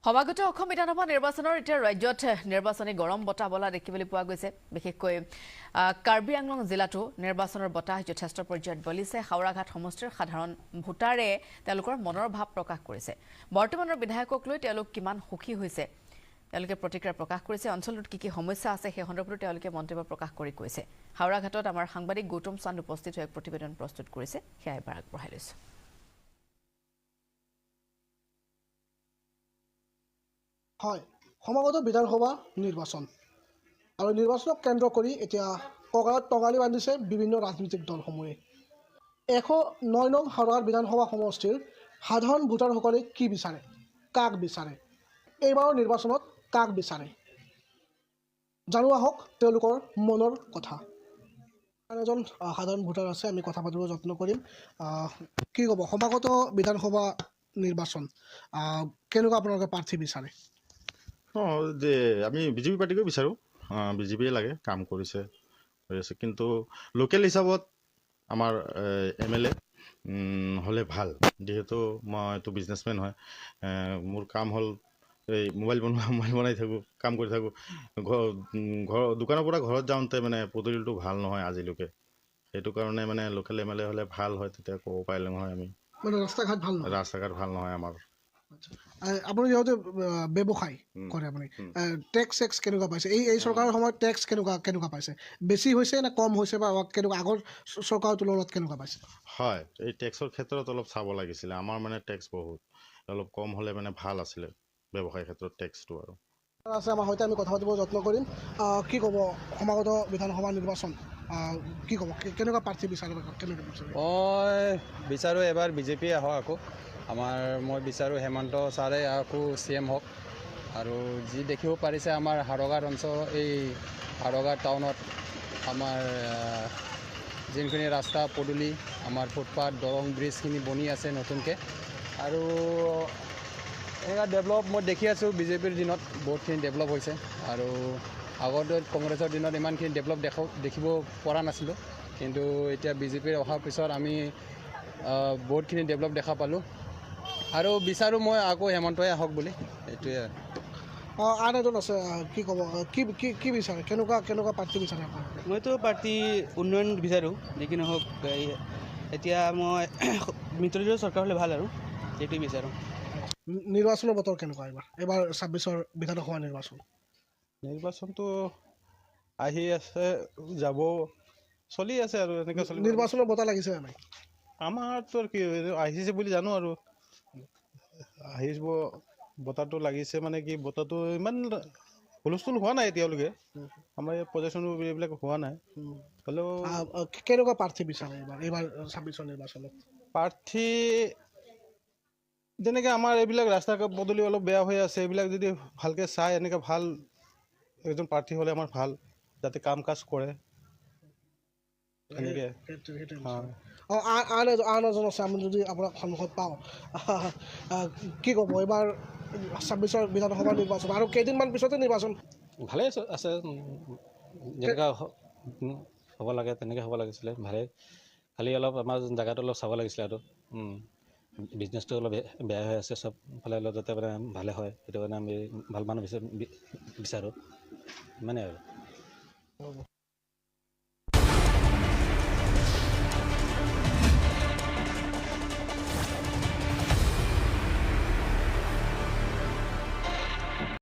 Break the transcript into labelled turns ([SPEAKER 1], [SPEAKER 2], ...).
[SPEAKER 1] সমাগত অসম বিধানসভা নিৰ্বাচনৰ এতিয়া ৰাজ্যত নিৰ্বাচনী গৰম বতাহ বলা দেখিবলৈ পোৱা গৈছে বিশেষকৈ কাৰ্বি আংলং জিলাতো নিৰ্বাচনৰ বতাহ যথেষ্ট পৰ্যায়ত বলিছে হাওৰাঘাট সমষ্টিৰ সাধাৰণ ভোটাৰে তেওঁলোকৰ মনৰ ভাৱ প্ৰকাশ কৰিছে বৰ্তমানৰ বিধায়কক লৈ তেওঁলোক কিমান সুখী হৈছে তেওঁলোকে প্ৰতিক্ৰিয়া প্ৰকাশ কৰিছে অঞ্চলটোত কি সমস্যা আছে সেই সন্দৰ্ভত তেওঁলোকে মন্তব্য প্ৰকাশ কৰি কৈছে হাওৰাঘাটত আমাৰ সাংবাদিক গৌতম চান্দ উপস্থিত হৈ এক প্ৰতিবেদন প্ৰস্তুত কৰিছে সেয়া এবাৰ আগবঢ়াই লৈছে
[SPEAKER 2] হয় সমাগত বিধানসভা নিৰ্বাচন আৰু নিৰ্বাচনক কেন্দ্ৰ কৰি এতিয়া ককালত টঙালি বান্ধিছে বিভিন্ন ৰাজনৈতিক দলসমূহে 109 নং হাওৰাঘাট বিধানসভা সমষ্টিৰ সাধাৰণ ভোটাৰসকলে কি বিচাৰে কাক বিচাৰে এইবাৰৰ নিৰ্বাচনত কাক বিচাৰে জানো আহক তেওঁলোকৰ মনৰ কথা এজন সাধাৰণ ভোটাৰ আছে আমি কথা পাতিব যত্ন কৰিম কি ক'ব সমাগত বিধানসভা নিৰ্বাচন কেনেকুৱা আপোনালোকে প্ৰাৰ্থী বিচাৰে
[SPEAKER 3] যে আমি বিজেপি পাৰ্টিকে বিচাৰোঁ বিজেপিয়ে লাগে কাম কৰিছে কিন্তু লোকেল হিচাপত আমাৰ MLA হ'লে ভাল যিহেতু মইতো বিজনেছমেন হয় মোৰ কাম হ'ল এই মোবাইল বনাই থাকোঁ কাম কৰি থাকোঁ ঘৰ দোকানৰ পৰা ঘৰত যাওঁতে মানে পদূলিটো ভাল নহয় আজিলৈকে সেইটো কাৰণে মানে লোকেল MLA হ'লে ভাল হয় তেতিয়া ক'ব পাৰিলে নহয় আমি
[SPEAKER 2] মানে ৰাস্তা ঘাট
[SPEAKER 3] ভাল নহয় আমাৰ
[SPEAKER 2] আপুনি যেহেতু ব্যৱসায় কৰে আপুনি টেক্স কেনেকুৱা পাইছে এই চৰকাৰৰ সময়ত টেক্স কেনেকুৱা পাইছে বেছি হৈছে নে কম হৈছে বা কেনেকুৱা আগৰ চৰকাৰৰ তুলনাত কেনেকুৱা পাইছে
[SPEAKER 3] হয় এই টেক্সৰ ক্ষেত্ৰত অলপ চাব লাগিছিলে আমাৰ মানে টেক্স বহুত অলপ কম হ'লে মানে ভাল আছিলে ব্যৱসায়ৰ ক্ষেত্ৰত টেক্সটো আৰু
[SPEAKER 2] আছে আমাৰ সৈতে আমি কথা পাতিব যত্ন কৰিম কি ক'ব সমাগত বিধানসভা নিৰ্বাচন কি ক'ব কেনেকুৱা প্ৰাৰ্থী বিচাৰে কেনেকৈ বিচাৰে
[SPEAKER 4] মই বিচাৰোঁ এবাৰ বিজেপিয়ে আহক আকৌ মই বিচাৰোঁ হেমন্ত ছাৰে আকৌ CM হওক আৰু যি দেখিব পাৰিছে আমাৰ হাওৰাঘাট অঞ্চল এই হাওৰাঘাট টাউনত আমাৰ যোনখিনি ৰাস্তা পদূলি আমাৰ ফুটপাথ দৰং ব্ৰিজখিনি বনি আছে নতুনকৈ আৰু এনেকুৱা ডেভেলপ মই দেখি আছোঁ বিজেপিৰ দিনত বহুতখিনি ডেভেলপ হৈছে আৰু আগৰ কংগ্ৰেছৰ দিনত ইমানখিনি ডেভেলপ দেখিব পৰা নাছিলোঁ কিন্তু এতিয়া বিজেপিৰ অহাৰ পিছত আমি বহুতখিনি ডেভেলপ দেখা পালোঁ আৰু বিচাৰোঁ মই আকৌ হেমন্তই আহক বুলি এইটোৱে
[SPEAKER 2] আন এজন আছে কি ক'ব কি বিচাৰে কেনেকুৱা প্ৰাৰ্থী বিচাৰে
[SPEAKER 5] মইতো পাৰ্টি উন্নয়ন বিচাৰোঁ যিকি নহওক এতিয়া মই মিত্ৰজোঁটৰ চৰকাৰ হ'লে ভাল আৰু সেইটোৱে বিচাৰোঁ
[SPEAKER 2] নিৰ্বাচনৰ বতৰ কেনেকুৱা এইবাৰ 26ৰ বিধানসভা
[SPEAKER 4] নিৰ্বাচনটো আহি আছে যাব চলি আছে আৰু এনেকৈ চলি
[SPEAKER 2] নিৰ্বাচনৰ বতৰ লাগিছে নাই
[SPEAKER 4] আমাৰতো কি আহিছে বুলি জানো আৰু আহিব বতাহটো লাগিছে মানে কি বতাহটো ইমান হুলস্থুল হোৱা নাই এতিয়ালৈকে আমাৰ এই প্ৰজেক্টশ্যন এইবিলাক হোৱা নাই হ'লেও
[SPEAKER 2] কেনেকুৱা প্ৰাৰ্থী বিচাৰে এইবাৰ 26ৰ নিৰ্বাচনত
[SPEAKER 4] প্ৰাৰ্থী যেনেকৈ আমাৰ এইবিলাক ৰাস্তা পদূলি অলপ বেয়া হৈ আছে এইবিলাক যদি ভালকৈ চাই এনেকৈ ভাল এজন প্ৰাৰ্থী হ'লে আমাৰ ভাল যাতে কাম কাজ কৰে এনেকৈ
[SPEAKER 2] আন এজন আছে আমি যদি আপোনাক সন্মুখত পাওঁ কি ক'ব এইবাৰ 26ৰ বিধানসভা নিৰ্বাচন আৰু কেইদিনমান পিছতে নিৰ্বাচন
[SPEAKER 6] ভালেই আছে যেনেকৈ হ'ব লাগে তেনেকৈ হ'ব লাগিছিলে ভালেই খালি অলপ আমাৰ জেগাটো অলপ চাব লাগিছিলে আৰু বিজনেছটো অলপ বেয়া হৈ আছে চবফালে অলপ যাতে মানে ভালে হয় সেইটো কাৰণে আমি ভাল মানুহ বিচাৰোঁ ইমানেই আৰু